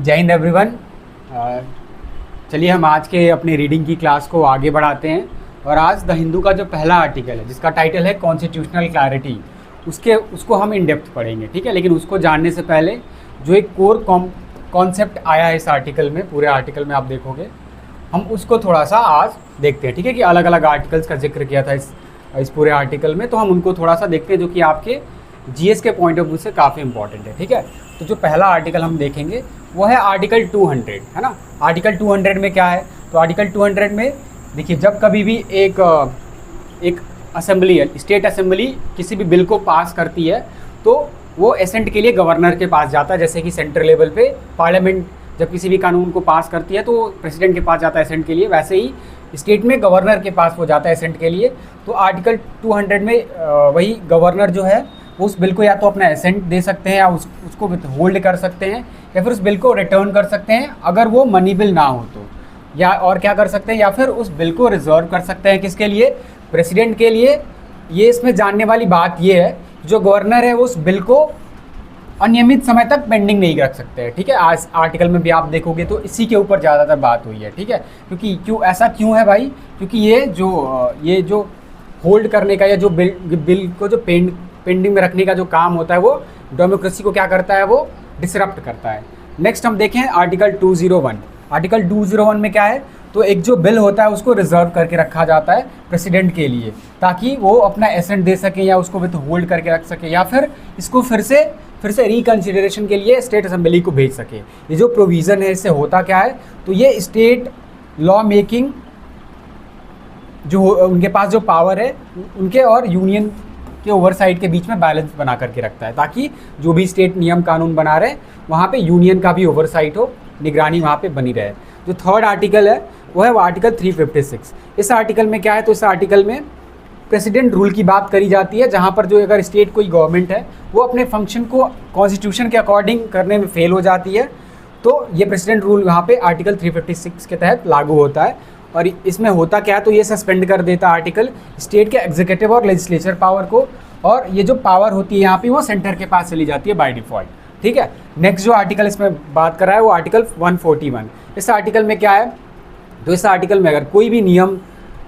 जय हिंद एवरीवन। चलिए हम आज के अपने रीडिंग की क्लास को आगे बढ़ाते हैं और आज द हिंदू का जो पहला आर्टिकल है जिसका टाइटल है कॉन्स्टिट्यूशनल क्लैरिटी, उसको हम इन डेप्थ पढ़ेंगे। ठीक है, लेकिन उसको जानने से पहले जो एक कोर कॉन्सेप्ट आया है इस आर्टिकल में, पूरे आर्टिकल में आप देखोगे, हम उसको थोड़ा सा आज देखते हैं। ठीक है, कि अलग अलग आर्टिकल्स का जिक्र किया था इस पूरे आर्टिकल में, तो हम उनको थोड़ा सा देखते हैं जो कि आपके जीएस के पॉइंट ऑफ व्यू से काफ़ी इंपॉर्टेंट है। ठीक है, तो जो पहला आर्टिकल हम देखेंगे वो है आर्टिकल 200, है ना। आर्टिकल 200 में क्या है, तो आर्टिकल 200 में देखिए, जब कभी भी एक असेंबली है, स्टेट असेंबली किसी भी बिल को पास करती है तो वो एसेंट के लिए गवर्नर के पास जाता है। जैसे कि सेंट्रल लेवल पे पार्लियामेंट जब किसी भी कानून को पास करती है तो प्रेसिडेंट के पास जाता है एसेंट के लिए, वैसे ही स्टेट में गवर्नर के पास वो जाता है एसेंट के लिए। तो आर्टिकल 200 में वही गवर्नर जो है उस बिल को या तो अपना एसेंट दे सकते हैं या उसको होल्ड कर सकते हैं या फिर उस बिल को रिटर्न कर सकते हैं अगर वो मनी बिल ना हो तो, या और क्या कर सकते हैं, या फिर उस बिल को रिजर्व कर सकते हैं। किसके लिए? प्रेसिडेंट के लिए। ये इसमें जानने वाली बात ये है, जो गवर्नर है उस बिल को अनियमित समय तक पेंडिंग नहीं रख सकते हैं। ठीक है, आज आर्टिकल में भी आप देखोगे तो इसी के ऊपर ज़्यादातर बात हुई है। ठीक है, क्योंकि ऐसा क्यों है भाई? क्योंकि ये जो होल्ड करने का या जो बिल को जो पेंडिंग में रखने का जो काम होता है वो डेमोक्रेसी को क्या करता है, वो डिसरप्ट करता है। नेक्स्ट हम देखें आर्टिकल 201। आर्टिकल 201 में क्या है, तो एक जो बिल होता है उसको रिजर्व करके रखा जाता है प्रेसिडेंट के लिए, ताकि वो अपना एसेंट दे सके या उसको विथ होल्ड करके रख सके, या फिर इसको फिर से रिकन्सिडरेशन के लिए स्टेट असेंबली को भेज सके। ये जो प्रोविज़न है इससे होता क्या है, तो ये स्टेट लॉ मेकिंग जो उनके पास जो पावर है उनके और यूनियन के ओवरसाइट के बीच में बैलेंस बना करके रखता है, ताकि जो भी स्टेट नियम कानून बना रहे वहाँ पे यूनियन का भी ओवरसाइट हो, निगरानी वहाँ पे बनी रहे। जो थर्ड आर्टिकल है वो है वो आर्टिकल 356। इस आर्टिकल में क्या है, तो इस आर्टिकल में प्रेसिडेंट रूल की बात करी जाती है, जहाँ पर जो अगर स्टेट कोई गवर्नमेंट है वो अपने फंक्शन को कॉन्स्टिट्यूशन के अकॉर्डिंग करने में फेल हो जाती है तो ये प्रेसिडेंट रूल यहाँ पे आर्टिकल 356 के तहत लागू होता है। और इसमें होता क्या है, तो ये सस्पेंड कर देता है आर्टिकल स्टेट के एग्जीक्यूटिव और लेजिस्लेचर पावर को, और ये जो पावर होती है यहाँ पे वो सेंटर के पास चली जाती है बाय डिफ़ॉल्ट। ठीक है, नेक्स्ट जो आर्टिकल इसमें बात कर रहा है वो आर्टिकल 141। इस आर्टिकल में क्या है, तो इस आर्टिकल में अगर कोई भी नियम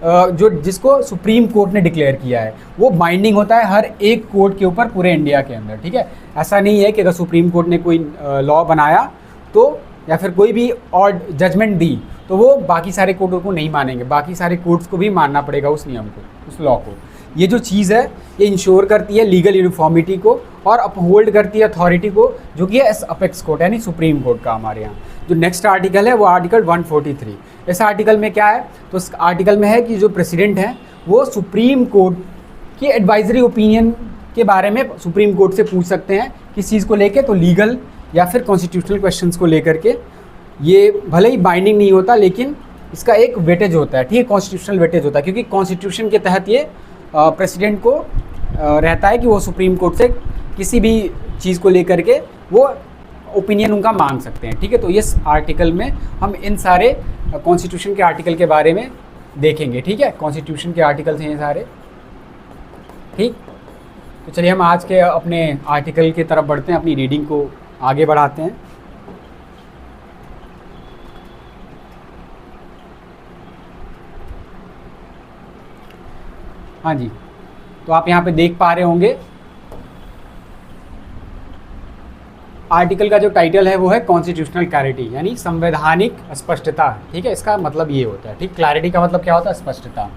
जिसको सुप्रीम कोर्ट ने डिक्लेयर किया है वो बाइंडिंग होता है हर एक कोर्ट के ऊपर पूरे इंडिया के अंदर। ठीक है, ऐसा नहीं है कि अगर सुप्रीम कोर्ट ने कोई लॉ बनाया तो या फिर कोई भी और जजमेंट दी तो वो बाकी सारे कोर्टों को नहीं मानेंगे, बाकी सारे कोर्ट्स को भी मानना पड़ेगा उस नियम को, उस लॉ को। ये जो चीज़ है ये इंश्योर करती है लीगल यूनिफॉर्मिटी को और अपहोल्ड करती है अथॉरिटी को, जो कि है अपेक्स कोर्ट यानी सुप्रीम कोर्ट का हमारे यहाँ। जो नेक्स्ट आर्टिकल है वो आर्टिकल 143। इस आर्टिकल में क्या है, तो इस आर्टिकल में है कि जो प्रेसिडेंट हैं वो सुप्रीम कोर्ट की एडवाइजरी ओपिनियन के बारे में सुप्रीम कोर्ट से पूछ सकते हैं किस चीज़ को लेके, तो लीगल या फिर कॉन्स्टिट्यूशनल क्वेश्चंस को लेकर के। ये भले ही बाइंडिंग नहीं होता लेकिन इसका एक वेटेज होता है। ठीक है, कॉन्स्टिट्यूशनल वेटेज होता है, क्योंकि कॉन्स्टिट्यूशन के तहत ये प्रेसिडेंट को रहता है कि वो सुप्रीम कोर्ट से किसी भी चीज़ को लेकर के वो ओपिनियन उनका मांग सकते हैं। ठीक है, तो इस आर्टिकल में हम इन सारे कॉन्स्टिट्यूशन के आर्टिकल के बारे में देखेंगे। ठीक है, कॉन्स्टिट्यूशन के आर्टिकल्स हैं ये सारे। ठीक, तो चलिए हम आज के अपने आर्टिकल की तरफ बढ़ते हैं, अपनी रीडिंग को आगे बढ़ाते हैं। हाँ जी, तो आप यहाँ पे देख पा रहे होंगे आर्टिकल का जो टाइटल है वो है कॉन्स्टिट्यूशनल क्लैरिटी, यानी संवैधानिक स्पष्टता। ठीक है, इसका मतलब ये होता है। ठीक, क्लैरिटी का मतलब क्या होता है? स्पष्टता।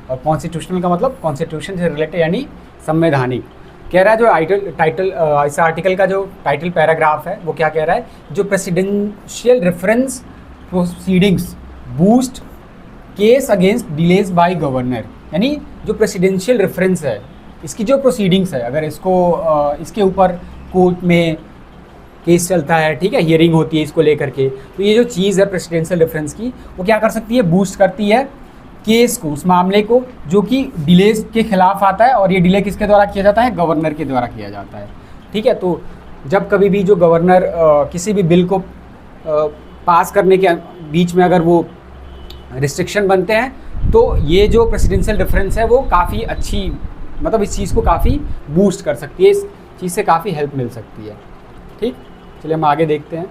और कॉन्स्टिट्यूशनल का मतलब कॉन्स्टिट्यूशन से रिलेटेड यानी संवैधानिक। कह रहा है जो टाइटल इस आर्टिकल का जो टाइटल पैराग्राफ है वो क्या कह रहा है, जो presidential reference proceedings boost case against delays by governor, यानी जो प्रेसिडेंशियल रेफरेंस है इसकी जो प्रोसीडिंग्स है, अगर इसके ऊपर कोर्ट में केस चलता है, ठीक है, हियरिंग होती है इसको लेकर के, तो ये जो चीज़ है प्रेसिडेंशियल रेफरेंस की वो क्या कर सकती है, बूस्ट करती है केस को, उस मामले को जो कि डिले के खिलाफ आता है। और ये डिले किसके द्वारा किया जाता है? गवर्नर के द्वारा किया जाता है। ठीक है, तो जब कभी भी जो गवर्नर किसी भी बिल को पास करने के बीच में अगर वो रिस्ट्रिक्शन बनते हैं तो ये जो प्रेसिडेंशियल रेफरेंस है वो काफ़ी अच्छी, मतलब इस चीज़ को काफ़ी बूस्ट कर सकती है, इस चीज़ से काफ़ी हेल्प मिल सकती है। ठीक, चलिए हम आगे देखते हैं।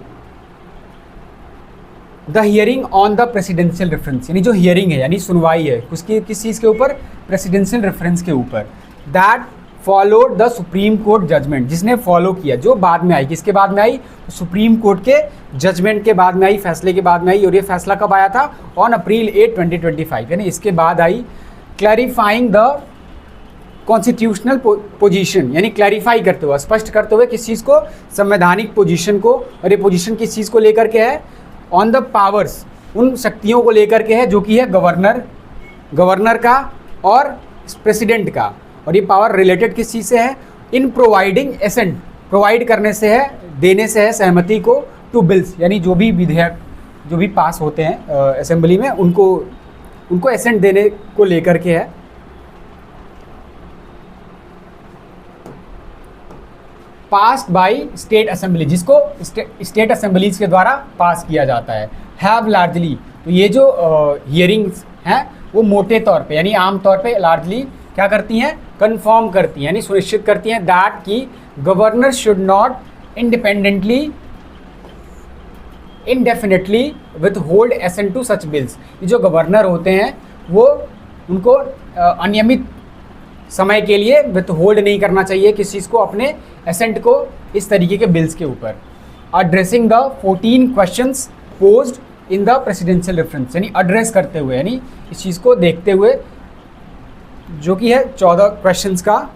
The hearing on the presidential reference, यानी जो हियरिंग है यानी सुनवाई है उसकी किस चीज़ के ऊपर, प्रेसिडेंशियल रेफरेंस के ऊपर, that followed the supreme court judgment, जिसने फॉलो किया, जो बाद में आई, किसके बाद में आई, सुप्रीम कोर्ट के जजमेंट के बाद में आई, फैसले के बाद में आई। और ये फैसला कब आया था, ऑन अप्रैल 8, 2025, यानी इसके बाद आई, क्लैरिफाइंग द कॉन्स्टिट्यूशनल पोजीशन, यानी क्लैरिफाई करते हुए, स्पष्ट करते हुए किस चीज़ को, संवैधानिक पोजीशन को। और ये पोजीशन किस चीज़ को लेकर के है, ऑन द पावर्स, उन शक्तियों को लेकर के है जो कि है गवर्नर का और प्रेसिडेंट का। और ये पावर रिलेटेड किस चीज़ से है, इन प्रोवाइडिंग एसेंट, प्रोवाइड करने से है, देने से है सहमति को, टू बिल्स, यानी जो भी विधेयक जो भी पास होते हैं असेंबली में उनको एसेंट देने को लेकर के है। पास्ड बाई स्टेट असेंबली, जिसको स्टेट असेंबलीज के द्वारा पास किया जाता है। हैव लार्जली, तो ये जो हियरिंग्स हैं वो मोटे तौर पे यानी आम तौर पे लार्जली क्या करती हैं, कन्फर्म करती हैं, यानी सुनिश्चित करती हैं दैट कि governor should not independently indefinitely withhold assent to such bills. ये जो गवर्नर होते हैं वो उनको अनियमित समय के लिए विथ होल्ड नहीं करना चाहिए किस चीज़ को, अपने एसेंट को इस तरीके के बिल्स के ऊपर। Addressing the 14 questions posed in the presidential reference, यानी एड्रेस करते हुए, यानी इस चीज़ को देखते हुए जो कि है 14 क्वेश्चंस का,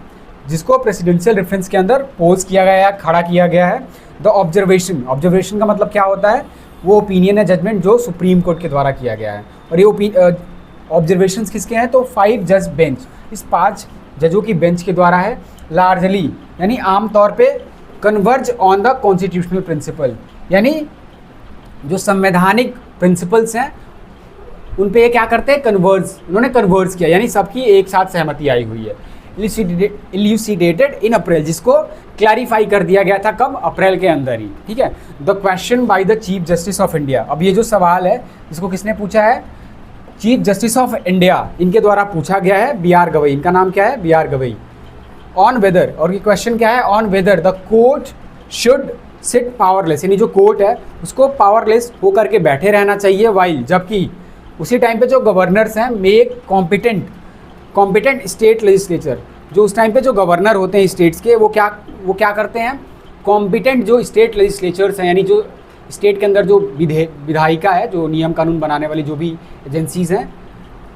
जिसको प्रेसिडेंशियल रेफरेंस के अंदर पोज किया गया है, खड़ा किया गया है। द ऑब्जर्वेशन का मतलब क्या होता है, वो ओपिनियन है, जजमेंट जो सुप्रीम कोर्ट के द्वारा किया गया है। और ये ऑब्जर्वेशंस किसके हैं, तो 5 जज बेंच, इस 5 जजों की बेंच के द्वारा है। लार्जली यानी आम तौर पे converge on the constitutional principle, यानी जो संवैधानिक प्रिंसिपल्स हैं उन पे ये क्या करते हैं, उन्होंने कन्वर्ज किया, यानी सबकी एक साथ सहमति आई हुई है। इल्यूसिडेटेड इन अप्रैल, जिसको क्लैरिफाई कर दिया गया था कब, अप्रैल के अंदर ही, ठीक है। The question by the chief justice of India, अब ये जो सवाल है इसको किसने पूछा है, चीफ जस्टिस ऑफ इंडिया, इनके द्वारा पूछा गया है, BR गवई, इनका नाम क्या है, BR गवई। ऑन वेदर, और ये क्वेश्चन क्या है, on whether the court should seat powerless, यानी जो कोर्ट है उसको पावरलेस होकर के बैठे रहना चाहिए, वाइल, जबकि उसी टाइम पे जो गवर्नर्स हैं मेक कॉम्पिटेंट स्टेट लेजिस्लेचर, जो उस टाइम पे जो गवर्नर होते हैं स्टेट्स के वो क्या करते हैं, कॉम्पिटेंट जो स्टेट लेजिस्लेचर्स हैं, यानी जो स्टेट के अंदर जो विधायिका है, जो नियम कानून बनाने वाली जो भी एजेंसीज हैं,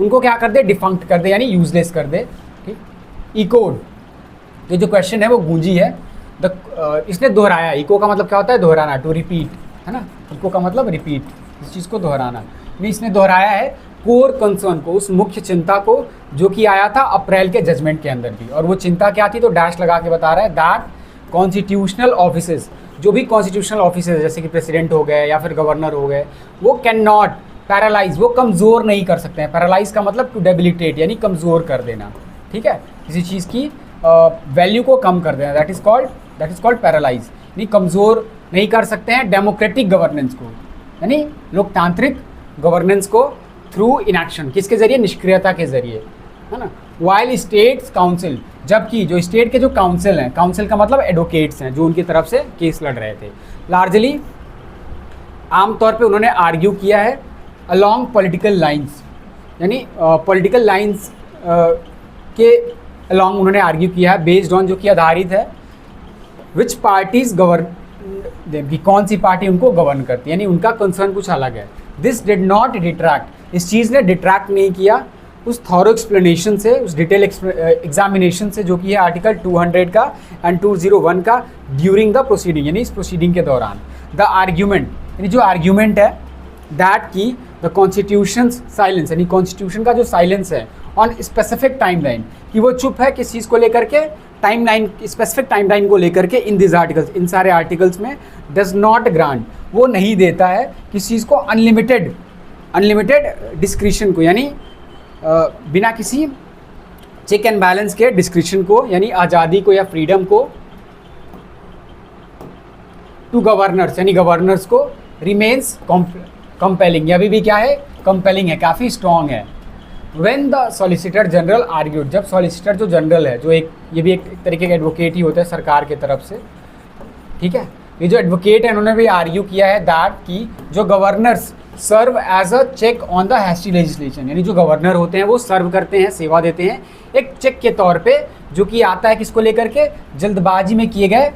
उनको क्या कर दे, डिफंक्ट कर दे, यानी यूजलेस कर दे, ठीक। इकोड, ये जो क्वेश्चन है वो गूंजी है, इसने दोहराया, इको का मतलब क्या होता है, दोहराना, टू रिपीट, है ना, इको का मतलब रिपीट, इस चीज़ को दोहराना, इसने दोहराया है कोर कंसर्न को, उस मुख्य चिंता को जो कि आया था अप्रैल के जजमेंट के अंदर भी। और वो चिंता क्या थी, तो डैश लगा के बता रहा है, दैट कॉन्स्टिट्यूशनल ऑफिसेज, जो भी कॉन्स्टिट्यूशनल ऑफिसेज जैसे कि प्रेसिडेंट हो गए या फिर गवर्नर हो गए, वो कैन नॉट पैरालाइज, वो कमज़ोर नहीं कर सकते हैं। पैरालाइज का मतलब टू डेबिलिटेट, यानी कमज़ोर कर देना, ठीक है, किसी चीज़ की वैल्यू को कम कर देना, दैट इज़ कॉल्ड पैरालाइज, यानी कमज़ोर नहीं कर सकते हैं डेमोक्रेटिक गवर्नेंस को, यानी लोकतांत्रिक गवर्नेंस को थ्रू इनएक्शन, किसके जरिए, निष्क्रियता के जरिए, है ना। वाइल स्टेट्स काउंसिल, जबकि जो स्टेट के जो काउंसिल हैं, काउंसिल का मतलब एडवोकेट्स हैं जो उनकी तरफ से केस लड़ रहे थे, लार्जली आमतौर पे उन्होंने आर्ग्यू किया है अलोंग पॉलिटिकल लाइंस, यानी पॉलिटिकल लाइंस के अलोंग उन्होंने आर्ग्यू किया है, बेस्ड ऑन, जो कि आधारित है, विच पार्टीज गवर्न, कौन सी पार्टी उनको गवर्न करती है, यानी उनका कंसर्न कुछ अलग है। दिस डिड नॉट डिट्रैक्ट, इस चीज़ ने डिट्रैक्ट नहीं किया उस थॉरो एक्सप्लेनेशन से, उस डिटेल एग्जामिनेशन से, जो कि है आर्टिकल 200 का एंड 201 का, ड्यूरिंग द प्रोसीडिंग, यानी इस प्रोसीडिंग के दौरान। द आर्ग्यूमेंट, यानी जो आर्ग्यूमेंट है, दैट की द कॉन्स्टिट्यूशन साइलेंस, यानी कॉन्स्टिट्यूशन का जो साइलेंस है ऑन स्पेसिफिक टाइमलाइन, कि वो चुप है किस चीज़ को लेकर के, टाइमलाइन, स्पेसिफिक टाइमलाइन को लेकर के, इन दिस आर्टिकल्स, इन सारे आर्टिकल्स में, डज नॉट ग्रांट, वो नहीं देता है किस चीज़ को, अनलिमिटेड डिस्क्रिशन को, यानी बिना किसी चेक एंड बैलेंस के डिस्क्रिशन को, यानी आज़ादी को या फ्रीडम को, टू गवर्नर्स, यानी गवर्नर्स को, रिमेन्स कंपेलिंग, ये अभी भी क्या है, कंपेलिंग है, काफ़ी स्ट्रॉन्ग है। When the solicitor general argued, जब सॉलिसिटर जो जनरल है, जो ये भी एक तरीके का एडवोकेट ही होता है सरकार के तरफ से, ठीक है, ये जो एडवोकेट है उन्होंने भी आर्ग्यू किया है दैट कि जो governors serve as a check on the hasty legislation, यानी जो गवर्नर होते हैं वो सर्व करते हैं, सेवा देते हैं एक चेक के तौर पे, जो कि आता है किसको लेकर के, जल्दबाजी में किए गए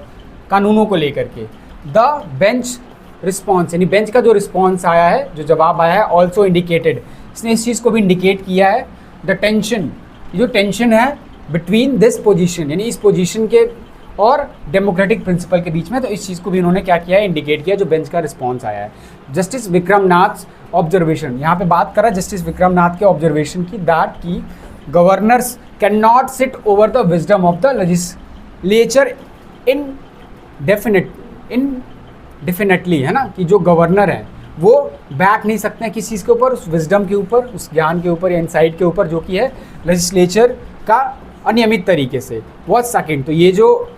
कानूनों को लेकर के। द बेंच रिस्पॉन्स, यानी बेंच का जो रिस्पॉन्स आया है, जो जवाब आया है, ऑल्सो इंडिकेटेड, इसने इस चीज़ को भी इंडिकेट किया है, द टेंशन, जो टेंशन है बिटवीन दिस पोजीशन, यानी इस पोजीशन के और डेमोक्रेटिक प्रिंसिपल के बीच में, तो इस चीज़ को भी इन्होंने क्या किया है, इंडिकेट किया, जो बेंच का रिस्पॉन्स आया है। जस्टिस विक्रमनाथ ऑब्जर्वेशन, यहाँ पे बात कर रहा है जस्टिस विक्रमनाथ के ऑब्जर्वेशन की, दैट की governors can not sit over the wisdom of the legislature indefinitely, है ना, कि जो गवर्नर है वो बैक नहीं सकते हैं किस चीज़ के ऊपर, उस विजडम के ऊपर, उस ज्ञान के ऊपर या इनसाइट के ऊपर, जो कि है लेजिस्लेचर का अनियमित तरीके से। व्हाट सेकंड, तो ये जो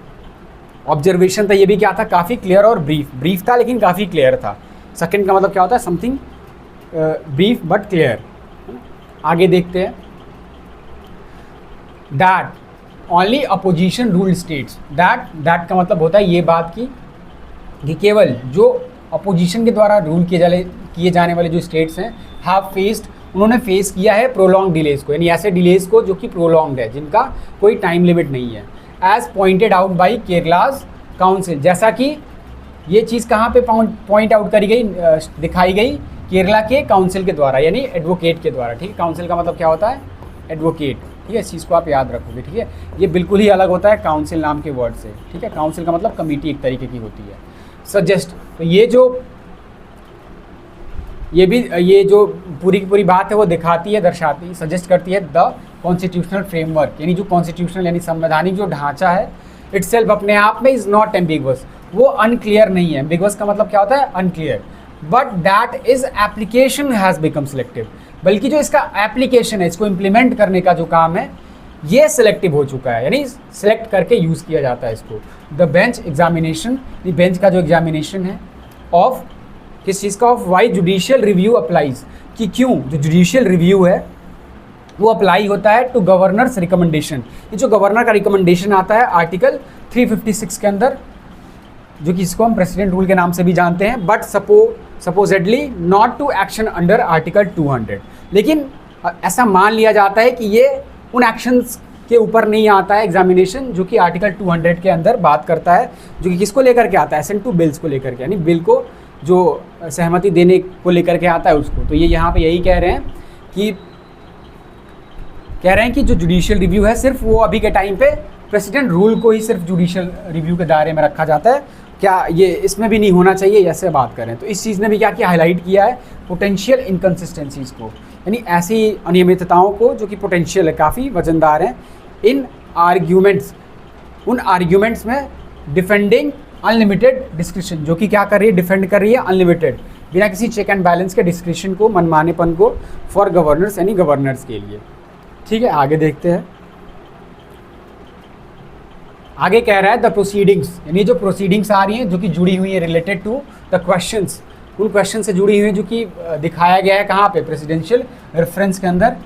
ऑब्जर्वेशन था ये भी क्या था, काफ़ी क्लियर और ब्रीफ था, लेकिन काफ़ी क्लियर था। सेकंड का मतलब क्या होता है, समथिंग ब्रीफ बट क्लियर। आगे देखते हैं, that only opposition ruled states, that का मतलब होता है ये बात की कि केवल जो अपोजिशन के द्वारा रूल किए जाने वाले जो स्टेट्स हैं, हैव फेस्ड, उन्होंने फेस किया है प्रोलॉन्ग डिलेज को, यानी ऐसे डिलेज को जो कि प्रोलॉन्ग्ड है, जिनका कोई टाइम लिमिट नहीं है, as pointed out by Kerala's counsel, जैसा कि ये चीज़ कहाँ पे पॉइंट आउट करी गई, दिखाई गई केरला के काउंसिल के द्वारा, यानी एडवोकेट के द्वारा। ठीक है, काउंसिल का मतलब क्या होता है, एडवोकेट। ठीक है, इस चीज़ को आप याद रखोगे। ठीक है, ये बिल्कुल ही अलग होता है काउंसिल नाम के वर्ड से। ठीक है, काउंसिल का मतलब कमेटी एक तरीके की होती है। सजेस्ट, तो ये जो पूरी की पूरी बात है वो दिखाती है, दर्शाती, सजेस्ट करती है द कॉन्स्टिट्यूशनल फ्रेमवर्क, यानी जो कॉन्स्टिट्यूशनल यानी संवैधानिक जो ढांचा है इटसेल्फ अपने आप में इज़ नॉट एम्बिगुअस, वो अनक्लियर नहीं है। एम्बिगुअस का मतलब क्या होता है, unclear, but that is application has become selective, बल्कि जो इसका एप्लीकेशन है, इसको इम्प्लीमेंट करने का जो काम है ये सिलेक्टिव हो चुका है, यानी सिलेक्ट करके यूज़ किया जाता है इसको। द बेंच एग्जामिनेशन, बेंच का जो एग्जामिनेशन है ऑफ किस चीज़ का, of why judicial review applies, कि क्यों जो जुडिशियल रिव्यू है वो अप्लाई होता है टू गवर्नर्स रिकमेंडेशन। ये जो गवर्नर का रिकमेंडेशन आता है आर्टिकल 356 के अंदर, जो कि इसको हम प्रेसिडेंट रूल के नाम से भी जानते हैं, but supposedly not to action under article 200, लेकिन ऐसा मान लिया जाता है कि ये उन एक्शंस के ऊपर नहीं आता है एग्जामिनेशन, जो कि आर्टिकल 200 के अंदर बात करता है, जो कि किसको लेकर के आता है, असेंट टू बिल्स को लेकर के, यानी बिल को जो सहमति देने को लेकर के आता है उसको। तो ये यहाँ पे यही कह रहे हैं कि जो जुडिशियल रिव्यू है सिर्फ वो अभी के टाइम पे प्रेसिडेंट रूल को ही सिर्फ जुडिशियल रिव्यू के दायरे में रखा जाता है, क्या ये इसमें भी नहीं होना चाहिए, ऐसे बात करें। तो इस चीज़ ने भी क्या किया, हाईलाइट किया है पोटेंशियल इनकन्सिस्टेंसीज को, यानी ऐसी अनियमितताओं को जो कि पोटेंशियल है, काफ़ी वजनदार हैं, इन आर्ग्यूमेंट्स, उन आर्ग्यूमेंट्स में डिफेंडिंग अनलिमिटेड डिस्क्रिप्शन, जो कि क्या कर रही है, डिफेंड कर रही है अनलिमिटेड, बिना किसी चेक एंड बैलेंस के डिस्क्रिप्शन को, मनमानेपन को, फॉर गवर्नर्स यानी गवर्नर्स के लिए। ठीक है, आगे देखते हैं। आगे कह रहा है द प्रोसीडिंग्स, यानी जो प्रोसीडिंग्स आ रही हैं जो कि जुड़ी हुई है रिलेटेड टू द क्वेश्चंस, उन क्वेश्चन से जुड़ी हुई हैं जो कि दिखाया गया है कहाँ पे, प्रेसिडेंशियल रेफरेंस के अंदर,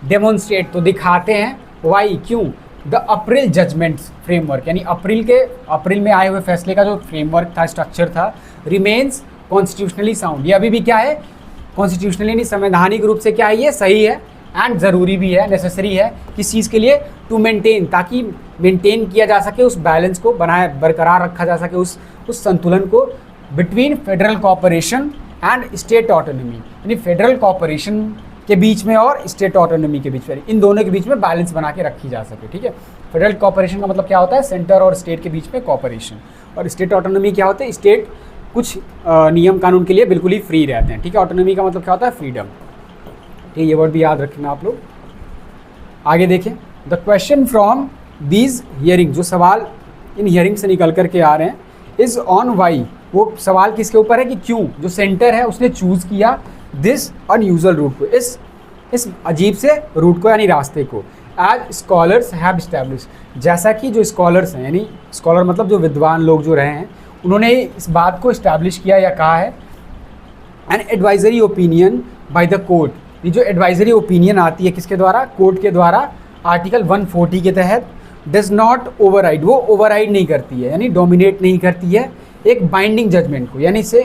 डेमोन्स्ट्रेट, तो दिखाते हैं वाई, क्यों, द अप्रैल जजमेंट्स फ्रेमवर्क, यानी अप्रैल में आए हुए फैसले का जो फ्रेमवर्क था, स्ट्रक्चर था, रिमेन्स कॉन्स्टिट्यूशनली साउंड, ये अभी भी क्या है, कॉन्स्टिट्यूशनली यानी संवैधानिक रूप से क्या है, ये सही है, एंड ज़रूरी भी है, नेसेसरी है, किस चीज़ के लिए, टू मेंटेन, ताकि मेंटेन किया जा सके, उस बैलेंस को बरकरार रखा जा सके, उस संतुलन को between federal corporation and state autonomy, यानी फेडरल कॉर्पोरेशन के बीच में और स्टेट ऑटोनॉमी के बीच में, इन दोनों के बीच में बैलेंस बना के रखी जा सके। ठीक है, फेडरल कॉर्पोरेशन का मतलब क्या होता है, सेंटर और स्टेट के बीच में कॉर्पोरेशन, और स्टेट ऑटोनॉमी क्या होता है, स्टेट कुछ नियम कानून के लिए बिल्कुल ही फ्री रहते हैं। ठीक है, ऑटोनॉमी का मतलब क्या होता है, फ्रीडम। ठीक है, ये वर्ड भी याद रखना आप लोग। आगे देखें, the question from these hearing, जो सवाल इन हियरिंग से निकल कर के आ रहे हैं, इज़ ऑन वाई, वो सवाल किसके ऊपर है कि क्यों जो सेंटर है उसने चूज़ किया दिस अनयूजुअल रूट को, इस अजीब से रूट को यानी रास्ते को, एज स्कॉलर्स हैव इस्टेब्लिश, जैसा कि जो स्कॉलर्स हैं, यानी स्कॉलर मतलब जो विद्वान लोग जो रहे हैं, उन्होंने इस बात को इस्टेब्लिश किया या कहा है, an advisory opinion by the court, ये जो एडवाइजरी ओपिनियन आती है किसके द्वारा, कोर्ट के द्वारा, आर्टिकल 140 के तहत, डज नॉट ओवरराइड, वो ओवरराइड नहीं करती है, यानी डोमिनेट नहीं करती है एक बाइंडिंग जजमेंट को, यानी इसे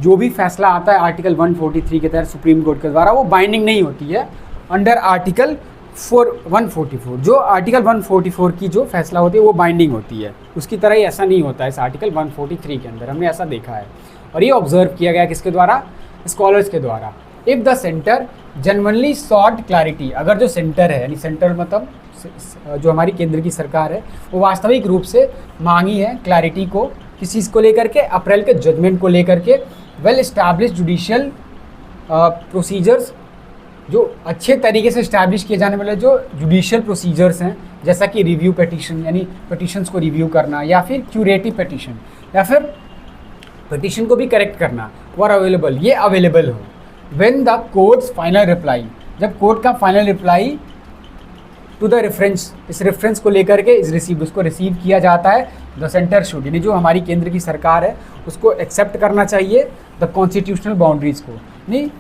जो भी फैसला आता है आर्टिकल 143 के तहत सुप्रीम कोर्ट के द्वारा, वो बाइंडिंग नहीं होती है अंडर आर्टिकल 144। जो आर्टिकल 144 की जो फैसला होती है वो बाइंडिंग होती है, उसकी तरह ही ऐसा नहीं होता है इस आर्टिकल 143 के अंदर, हमने ऐसा देखा है। और ये ऑब्जर्व किया गया किसके द्वारा, स्कॉलर्स के द्वारा। If the centre generally sought clarity, अगर जो सेंटर है, यानी सेंटर मतलब जो हमारी केंद्र की सरकार है, वो वास्तविक रूप से मांगी है क्लैरिटी को किस चीज़ को लेकर के, अप्रैल के जजमेंट को लेकर के, वेल इस्टेब्लिश जुडिशियल प्रोसीजर्स, जो अच्छे तरीके से इस्टेब्लिश किए जाने वाले जो जुडिशियल प्रोसीजर्स हैं, जैसा कि रिव्यू पिटीशन, यानी पिटीशंस को रिव्यू करना, या फिर क्यूरेटिव पिटीशन, या फिर पिटीशन को भी करेक्ट करना, वर अवेलेबल, ये अवेलेबल हो। When the court's final reply, जब कोर्ट का final reply to the reference, इस रेफरेंस को लेकर के इस रिसीव, उसको रिसीव किया जाता है, द सेंटर शुड, यानी जो हमारी केंद्र की सरकार है उसको एक्सेप्ट करना चाहिए द कॉन्स्टिट्यूशनल बाउंड्रीज को, यानी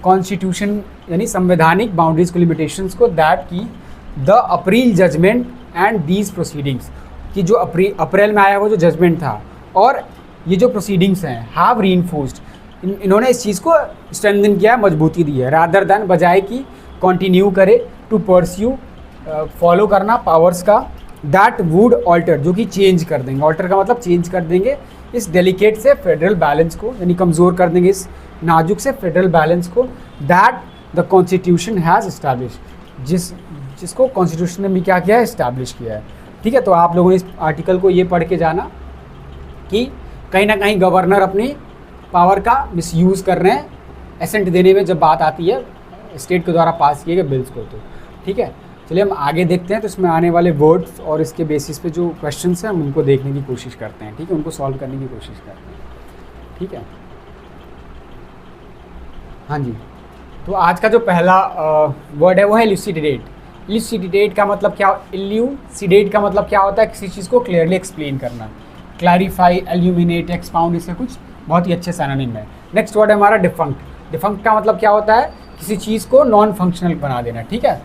कॉन्स्टिट्यूशन यानी संवैधानिक बाउंड्रीज को, लिमिटेशंस को, दैट की the April judgment and these proceedings, कि जो अप्रैल में आया हुआ जो जजमेंट था और ये जो प्रोसीडिंग्स हैं, हैव रीइंफोर्स्ड, इन्होंने इस चीज़ को स्ट्रेंथन किया, मजबूती दी है, रादर दैन, बजाय कि कंटिन्यू करे, टू परस्यू, फॉलो करना पावर्स का, दैट वुड ऑल्टर, जो कि चेंज कर देंगे, ऑल्टर का मतलब चेंज कर देंगे, इस डेलिकेट से फेडरल बैलेंस को, यानी कमज़ोर कर देंगे इस नाजुक से फेडरल बैलेंस को, that the constitution has establish, जिसको कॉन्स्टिट्यूशन ने भी क्या किया है, इस्टेब्लिश किया है। ठीक है, तो आप लोगों ने इस आर्टिकल को ये पढ़ के जाना कि कहीं ना कहीं गवर्नर अपनी पावर का मिसयूज़ कर रहे हैं एसेंट देने में, जब बात आती है स्टेट के द्वारा पास किए गए बिल्स को। तो ठीक है, चलिए हम आगे देखते हैं। तो इसमें आने वाले वर्ड्स और इसके बेसिस पे जो क्वेश्चंस हैं हम उनको देखने की कोशिश करते हैं। ठीक है, उनको सॉल्व करने की कोशिश करते हैं। ठीक है, हाँ जी। तो आज का जो पहला वर्ड है वो है इल्यूसिडेट। इल्यूसिडेट का मतलब क्या, इल्यूसिडेट का मतलब क्या होता है, किसी चीज़ को क्लियरली एक्सप्लेन करना, क्लैरिफाई, एल्यूमिनेट, एक्सपाउंड, इससे कुछ बहुत ही अच्छे सिनोनिम है। नेक्स्ट वर्ड है हमारा डिफंक्ट। डिफंक्ट का मतलब क्या होता है, किसी चीज़ को नॉन फंक्शनल बना देना। ठीक है,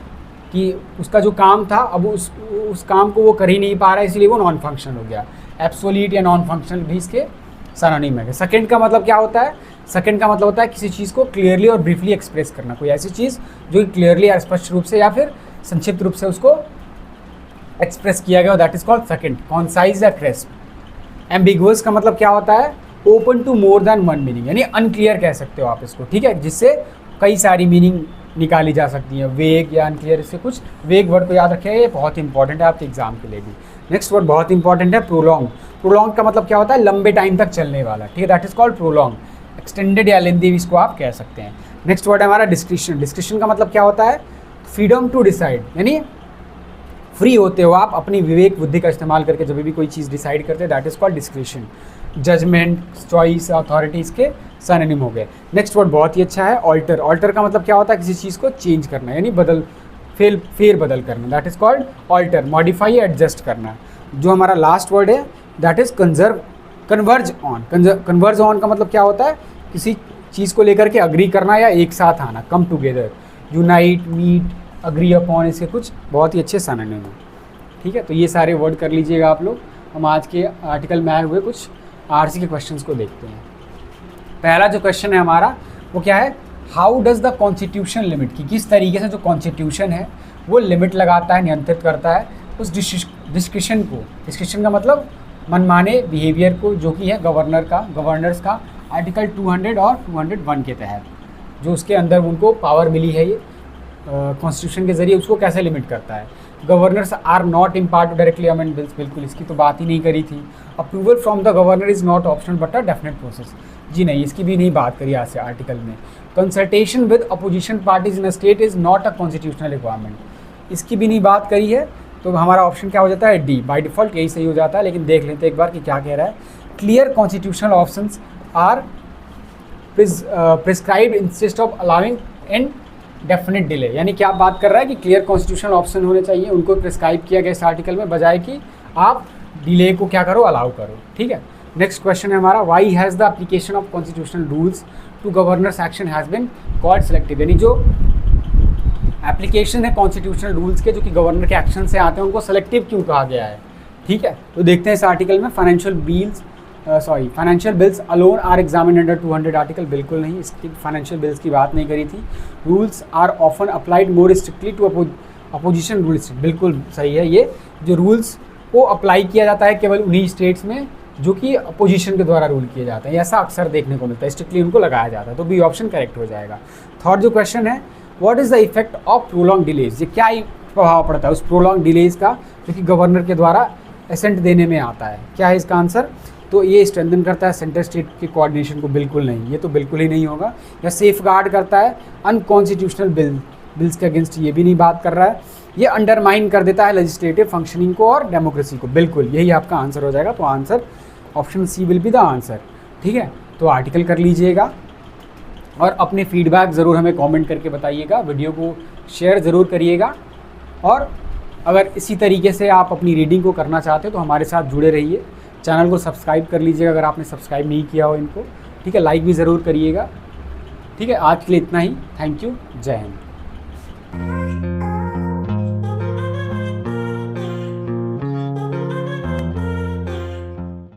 कि उसका जो काम था अब उस काम को वो कर ही नहीं पा रहा है, इसलिए वो नॉन फंक्शनल हो गया। एब्सोल्यूट या नॉन फंक्शनल भी इसके सिनोनिम है। सेकंड का मतलब क्या होता है, सेकंड का मतलब होता है किसी चीज़ को क्लियरली और ब्रीफली एक्सप्रेस करना, कोई ऐसी चीज़ जो क्लियरली या स्पष्ट रूप से या फिर संक्षिप्त रूप से उसको एक्सप्रेस किया गया, that is called second. Concise या क्रिस्प। एम्बिगुअस का मतलब क्या होता है, open to more than one meaning, यानी अनक्लियर कह सकते हो आप इसको। ठीक है, जिससे कई सारी मीनिंग निकाली जा सकती है। वेग या अनक्लियर, इससे कुछ वेग वर्ड को याद रखिए, ये बहुत इंपॉर्टेंट है आपके एग्जाम के लिए भी। नेक्स्ट वर्ड बहुत इंपॉर्टेंट है, प्रोलॉन्ग। प्रोलॉन्ग का मतलब क्या होता है, लंबे टाइम तक चलने वाला। ठीक है, that is called prolong. Extended या लेंथी भी इसको आप कह सकते हैं। नेक्स्ट वर्ड है हमारा डिस्क्रिशन। डिस्क्रिशन का मतलब क्या होता है, फ्रीडम टू डिसाइड, यानी फ्री होते हो आप अपनी विवेक बुद्धि का इस्तेमाल करके जब भी कोई चीज़ डिसाइड करते हैं, that is called discretion. Judgment, choice, authority इसके सिनोनिम हो गए। नेक्स्ट वर्ड बहुत ही अच्छा है, ऑल्टर। ऑल्टर का मतलब क्या होता है, किसी चीज़ को चेंज करना, यानी फेर बदल करना, that is called alter. Modify, adjust करना। जो हमारा लास्ट वर्ड है that is converge on. Converge on का मतलब क्या होता है, किसी चीज़ को लेकर के अग्री करना या एक साथ आना, come together. Unite, meet, agree upon, इसके कुछ बहुत ही अच्छे सिनोनिम हैं। ठीक है, तो ये सारे वर्ड कर लीजिएगा आप लोग। हम आज के आर्टिकल में आए हुए कुछ आरसी के क्वेश्चंस को देखते हैं। पहला जो क्वेश्चन है हमारा वो क्या है, how does the constitution limit, कि किस तरीके से जो कॉन्स्टिट्यूशन है वो लिमिट लगाता है, नियंत्रित करता है उस डिस्क्रिशन को। डिस्क्रिशन का मतलब मनमाने बिहेवियर को, जो कि है गवर्नर्स का आर्टिकल 200 और 201 के तहत, जो उसके अंदर उनको पावर मिली है ये कॉन्स्टिट्यूशन के जरिए, उसको कैसे लिमिट करता है। Governors are not impart directly amend bills, बिल्कुल इसकी तो बात ही नहीं करी थी। Approval from the governor is not optional but a definite process, जी नहीं, इसकी भी नहीं बात करी आज से आर्टिकल में। Consultation with opposition parties in a state is not a constitutional requirement, इसकी भी नहीं बात करी है। तो हमारा ऑप्शन क्या हो जाता है, डी। बाय डिफ़ॉल्ट यही सही हो जाता है, लेकिन देख लेते हैं एक बार कि क्या कह रहा है। Clear constitutional options are prescribed instead of allowing indefinite delay, यानी क्या बात कर रहा है कि क्लियर कॉन्स्टिट्यूशनल ऑप्शन होने चाहिए, उनको प्रिस्क्राइब किया गया इस आर्टिकल में, बजाय कि आप डिले को क्या करो, अलाउ करो। ठीक है, नेक्स्ट क्वेश्चन है हमारा, why has the application of constitutional rules to governors action has been called selective, यानी जो एप्लीकेशन है कॉन्स्टिट्यूशनल रूल्स के जो कि गवर्नर के एक्शन से आते हैं, उनको सेलेक्टिव क्यों कहा गया है। ठीक है, तो देखते हैं इस आर्टिकल में। Financial bills sorry, financial bills alone are examined under 200 article, बिल्कुल नहीं, इसकी फाइनेंशियल बिल्स की बात नहीं करी थी। Rules are often applied more strictly to opposition rules, बिल्कुल सही है। ये जो रूल्स को अप्लाई किया जाता है केवल उन्हीं स्टेट्स में जो कि अपोजिशन के द्वारा रूल किए जाते हैं, ऐसा अक्सर देखने को मिलता है, स्ट्रिक्टली उनको लगाया जाता है, तो बी ऑप्शन करेक्ट हो जाएगा। थर्ड जो क्वेश्चन है, what is the effect of prolong delays, ये क्या प्रभाव पड़ता है उस प्रोलॉन्ग डिलेज का जो कि गवर्नर के द्वारा एसेंट देने में आता है, क्या है इसका आंसर? तो ये स्ट्रेंथन करता है सेंटर स्टेट के कोऑर्डिनेशन को, बिल्कुल नहीं, ये तो बिल्कुल ही नहीं होगा। या सेफ गार्ड करता है अनकॉन्स्टिट्यूशनल बिल्स के अगेंस्ट, ये भी नहीं बात कर रहा है। ये अंडरमाइन कर देता है लेजिस्लेटिव फंक्शनिंग को और डेमोक्रेसी को, बिल्कुल यही आपका आंसर हो जाएगा। तो answer option C will be the answer, ठीक है। तो आर्टिकल कर लीजिएगा और अपने फीडबैक ज़रूर हमें कमेंट करके बताइएगा, वीडियो को शेयर ज़रूर करिएगा। और अगर इसी तरीके से आप अपनी रीडिंग को करना चाहते हो तो हमारे साथ जुड़े रहिए, चैनल को सब्सक्राइब कर लीजिएगा अगर आपने सब्सक्राइब नहीं किया हो इनको, ठीक है, लाइक भी ज़रूर करिएगा, ठीक है। आज के लिए इतना ही, थैंक यू, जय हिंद।